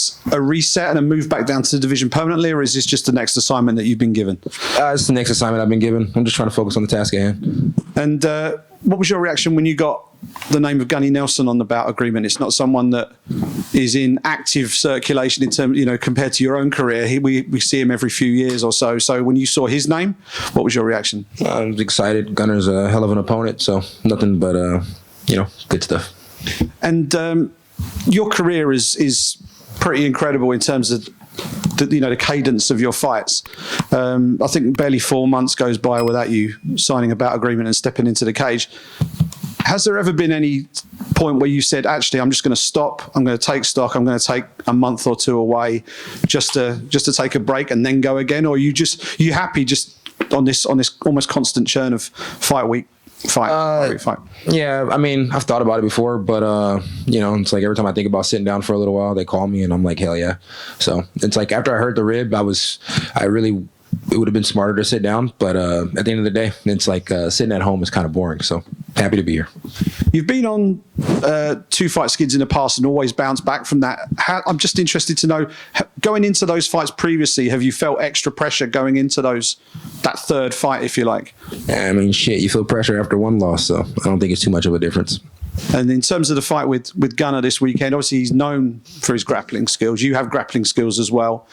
this a reset and a move back down to the division permanently, or is this just the next assignment that you've been given? It's the next assignment I've been given. I'm just trying to focus on the task at hand. And what was your reaction when you got the name of Gunny Nelson on the bout agreement? It's not someone that is in active circulation in terms, compared to your own career. We see him every few years or so. So when you saw his name, what was your reaction? I was excited. Gunner's a hell of an opponent, so nothing but good stuff. And your career is pretty incredible in terms of the cadence of your fights. I think barely 4 months goes by without you signing a bout agreement and stepping into the cage. Has there ever been any point where you said, actually, I'm just going to stop, I'm going to take stock, I'm going to take a month or two away just to take a break and then go again? Or are you happy just on this almost constant churn of fight week? Fight. Yeah, I mean, I've thought about it before, but it's like every time I think about sitting down for a little while, they call me and I'm like, hell yeah. So it's like after I hurt the rib, it would have been smarter to sit down, but at the end of the day, it's like sitting at home is kind of boring. So happy to be here. You've been on 2 fight skids in the past and always bounced back from that. I'm just interested to know, going into those fights previously, have you felt extra pressure going into that third fight, if you like? Yeah, I mean, shit, you feel pressure after one loss, so I don't think it's too much of a difference. And in terms of the fight with Gunner this weekend, obviously he's known for his grappling skills. You have grappling skills as well.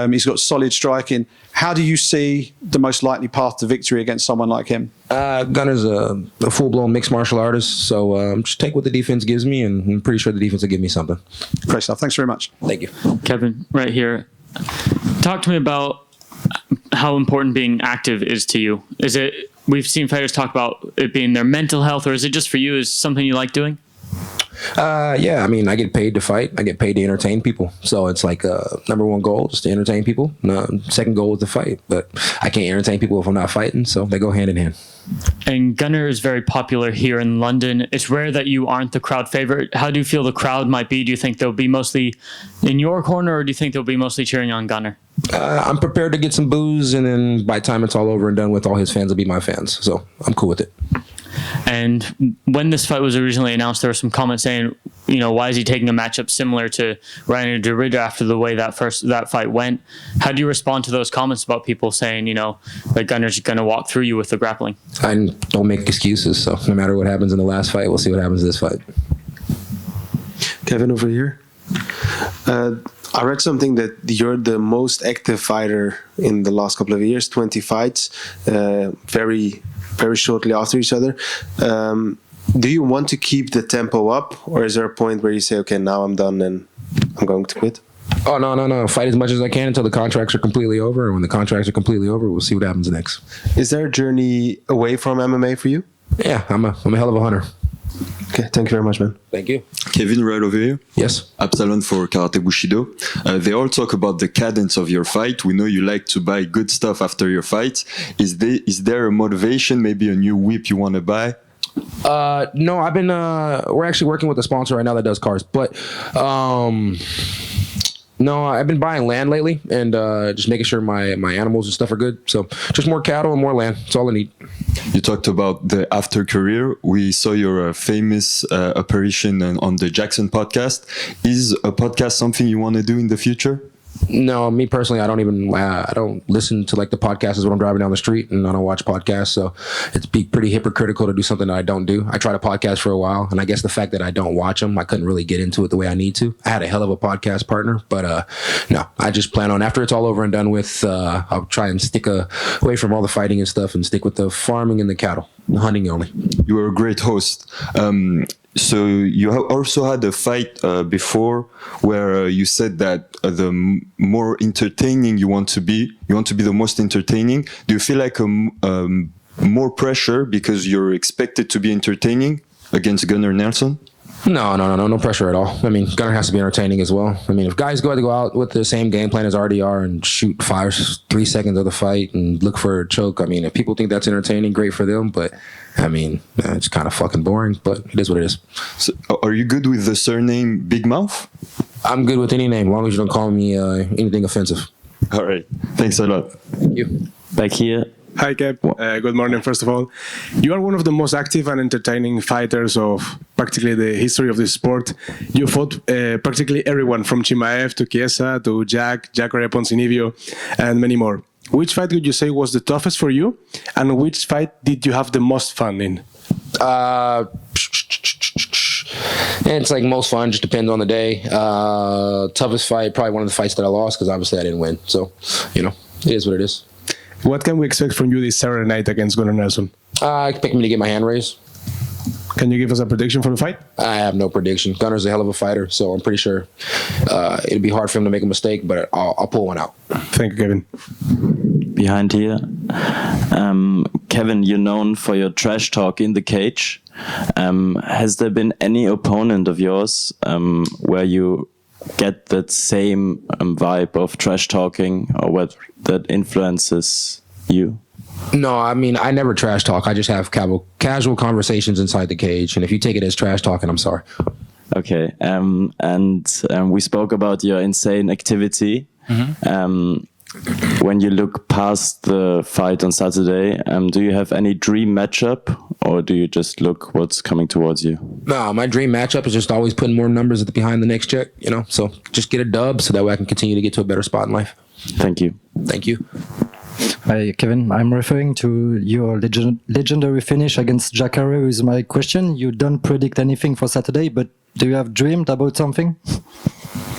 He's got solid striking. How do you see the most likely path to victory against someone like him? Gunner's a full-blown mixed martial artist, so just take what the defense gives me, and I'm pretty sure the defense will give me something. Great stuff. Thanks very much. Thank you. Kevin, right here. Talk to me about how important being active is to you. Is it, we've seen fighters talk about it being their mental health, or is it just for you? Is it something you like doing? Yeah, I mean, I get paid to fight. I get paid to entertain people. So it's like number one goal is to entertain people. Second goal is to fight. But I can't entertain people if I'm not fighting, so they go hand in hand. And Gunner is very popular here in London. It's rare that you aren't the crowd favorite. How do you feel the crowd might be? Do you think they'll be mostly in your corner, or do you think they'll be mostly cheering on Gunner? I'm prepared to get some boos, and then by the time it's all over and done with, all his fans will be my fans. So I'm cool with it. And when this fight was originally announced, there were some comments saying, why is he taking a matchup similar to Ryan Derrida after the way that fight went? How do you respond to those comments about people saying, that Gunner's going to walk through you with the grappling? I don't make excuses, so no matter what happens in the last fight, we'll see what happens in this fight. Kevin over here. I read something that you're the most active fighter in the last couple of years, 20 fights, very shortly after each other. Do you want to keep the tempo up, or is there a point where you say, okay, now I'm done and I'm going to quit? Oh, no. Fight as much as I can until the contracts are completely over. And when the contracts are completely over, we'll see what happens next. Is there a journey away from MMA for you? Yeah, I'm a hell of a hunter. Okay, thank you very much, man. Thank you. Kevin, right over here. Yes. Absalon for Karate Bushido. They all talk about the cadence of your fight. We know you like to buy good stuff after your fight. Is there a motivation, maybe a new whip you want to buy? No, I've been, we're actually working with a sponsor right now that does cars, but, no, I've been buying land lately and just making sure my animals and stuff are good. So just more cattle and more land. That's all I need. You talked about the after career. We saw your famous apparition on the Jackson podcast. Is a podcast something you want to do in the future? No, me personally, I don't listen to like the podcasts when I'm driving down the street, and I don't watch podcasts. So it's pretty hypocritical to do something that I don't do. I tried a podcast for a while, and I guess the fact that I don't watch them, I couldn't really get into it the way I need to. I had a hell of a podcast partner, but no, I just plan on, after it's all over and done with, I'll try and stick away from all the fighting and stuff and stick with the farming and the cattle, the hunting only. You were a great host. So you also had a fight before where you said that the more entertaining you want to be the most entertaining. Do you feel like more pressure because you're expected to be entertaining against Gunnar Nelson? No pressure at all. I mean, Gunnar has to be entertaining as well. I mean, if guys go out with the same game plan as RDR and shoot 3 seconds of the fight and look for a choke, I mean, if people think that's entertaining, great for them. But I mean, it's kind of fucking boring, but it is what it is. So, are you good with the surname Big Mouth? I'm good with any name, as long as you don't call me anything offensive. All right. Thanks a lot. Thank you. Back here, Hi, Kev. Good morning, first of all. You are one of the most active and entertaining fighters of practically the history of this sport. You fought practically everyone from Chimaev to Chiesa to Jacare Ponzinibbio, and many more. Which fight would you say was the toughest for you, and which fight did you have the most fun in? It's like most fun, just depends on the day. Toughest fight, probably one of the fights that I lost because obviously I didn't win. So, you know, it is what it is. What can we expect from you this Saturday night against Gunnar Nelson? I expect me to get my hand raised. Can you give us a prediction for the fight? I have no prediction. Gunnar's a hell of a fighter, so I'm pretty sure it'd be hard for him to make a mistake, but I'll pull one out. Thank you, Kevin. Behind here, Kevin, you're known for your trash talk in the cage. Has there been any opponent of yours where you get that same vibe of trash talking, or what that influences you? No, I mean, I never trash talk. I just have casual conversations inside the cage, and if you take it as trash talking, I'm sorry. Okay, and we spoke about your insane activity. When you look past the fight on Saturday, do you have any dream matchup, or do you just look what's coming towards you? No, my dream matchup is just always putting more numbers behind the next check, you know? So just get a dub so that way I can continue to get to a better spot in life. Thank you. Thank you. Hi, Kevin. I'm referring to your legendary finish against Jacare is my question. You don't predict anything for Saturday, but do you have dreamed about something?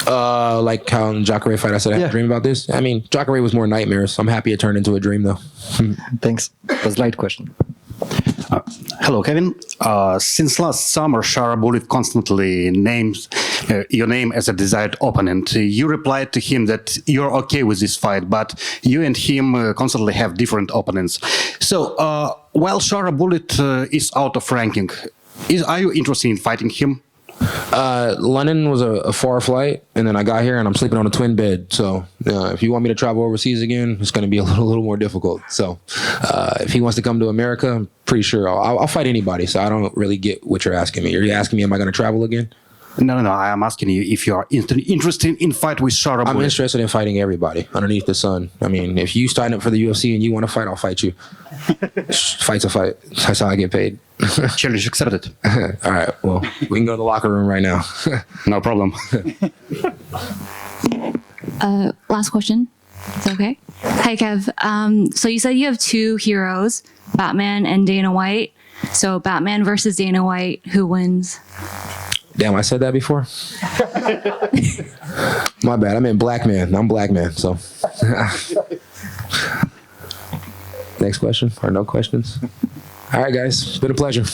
Like how in Jacare fight I said I had a dream about this. I mean, Jacare was more nightmares. I'm happy it turned into a dream though. Thanks. That was a light question. Hello, Kevin. Since last summer, Shara Bullet constantly names your name as a desired opponent. You replied to him that you're okay with this fight, but you and him constantly have different opponents. So, while Shara Bullet is out of ranking, are you interested in fighting him? London was a far flight, and then I got here and I'm sleeping on a twin bed. So if you want me to travel overseas again, it's going to be a little more difficult. So if he wants to come to America, I'm pretty sure I'll fight anybody. So I don't really get what you're asking me. Are you asking me, am I going to travel again? No. I am asking you if you are interested in fight with Shara Bullet. I'm interested in fighting everybody underneath the sun. I mean, if you sign up for the UFC and you want to fight, I'll fight you. Fight's a fight. That's how I get paid. Challenge accepted. All right. Well, we can go to the locker room right now. No problem. Last question. It's okay. Hi, Kev. So you said you have two heroes, Batman and Dana White. So Batman versus Dana White, who wins? Damn, I said that before. My bad. I meant black man. I'm black man. So next question or no questions? All right, guys. It's been a pleasure.